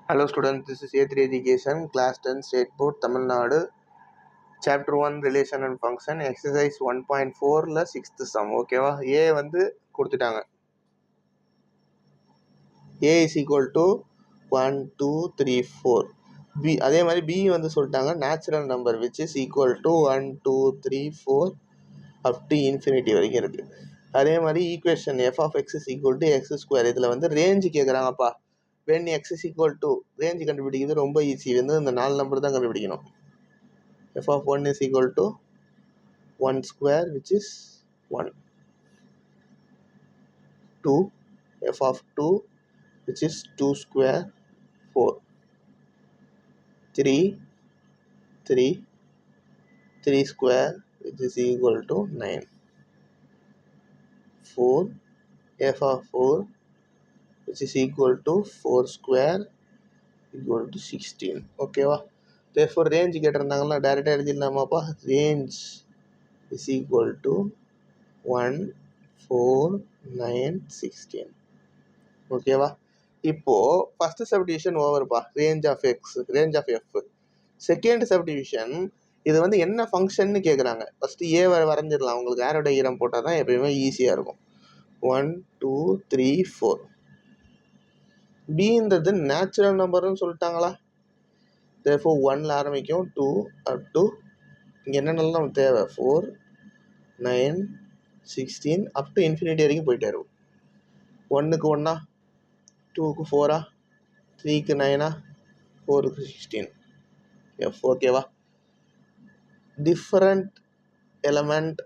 Hello students, this is A3 Education, Class 10 State Board, Tamil Nadu, Chapter 1 Relation and Function, Exercise 1.4ல 6th sum, ஓகேவா? A வந்து கொடுத்துட்டாங்க. A is equal to 1, 2, 3, 4. B அதே மாதிரி B வந்து சொல்லிட்டாங்க natural number which is equal to 1, 2, 3, 4 up to infinity வரைக்கும் இருக்கு. அதே மாதிரி equation f of x is equal to x square இதில் வந்து ரேஞ்சு கேட்குறாங்கப்பா. when x is equal to range கண்டுபிடிக்கிறது ரொம்ப ஈஸி. வந்து இந்த 4 நம்பர் தான் கண்டுபிடிக்கணும். f of 1 is equal to 1 square which is 1, 2 f of 2 which is 2 square 4, 3 square which is equal to 9, 4 f of 4 which is equal to 4 square equal to 16. ஓகேவா? therefore range கேட்டிருந்தாங்கன்னா டைரெக்டாக எழுதிடலாமாப்பா. range is equal to 1, 4, 9, 16. ஓகேவா? இப்போ first subdivision ஓவர்ப்பா. Range of x, range of f. Second subdivision இது வந்து என்ன ஃபங்க்ஷன்னு கேட்குறாங்க. ஃபஸ்ட்டு ஏ வரைஞ்சிடலாம். உங்களுக்கு ஏரோ டயக்ராம் போட்டால் தான் எப்பயுமே ஈஸியாக இருக்கும். 1, 2, 3, 4. பின்றது நேச்சுரல் நம்பர்னு சொல்லிட்டாங்களா. therefore 1ல ஆரம்பிக்கும், 2 up to இங்கே என்னென்னலாம் நமக்கு தேவை, 4, 9, 16 up to infinity வரைக்கும் போயிட்டே இருக்கும். 1க்கு 1, 2க்கு 4, 3க்கு 9, 4க்கு 16. எஃப் ஓகேவா? Different element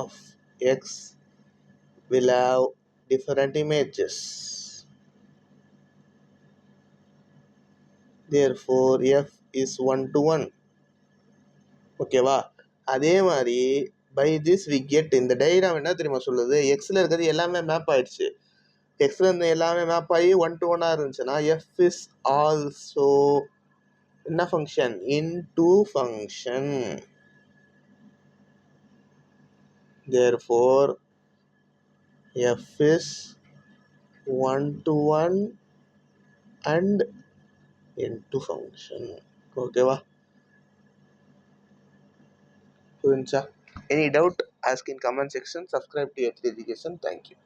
of x will have different images. Therefore f is 1 to 1. ஓகேவா? அதே மாதிரி by this we get இந்த டயக்ராம் என்ன தெரியுமா சொல்லுது, எக்ஸில் இருக்கிறது எல்லாமே மேப் ஆயிடுச்சு. எக்ஸில் இருந்து எல்லாமே மேப் ஆகி 1 to 1 இருந்துச்சுன்னா எஃப் இஸ் ஆல்சோ என்ன function, into function. therefore f is 1 to 1 and into function. ஓகேவா? புரிஞ்சா? Any doubt, ask in comment section. Subscribe to A3 Education. Thank you.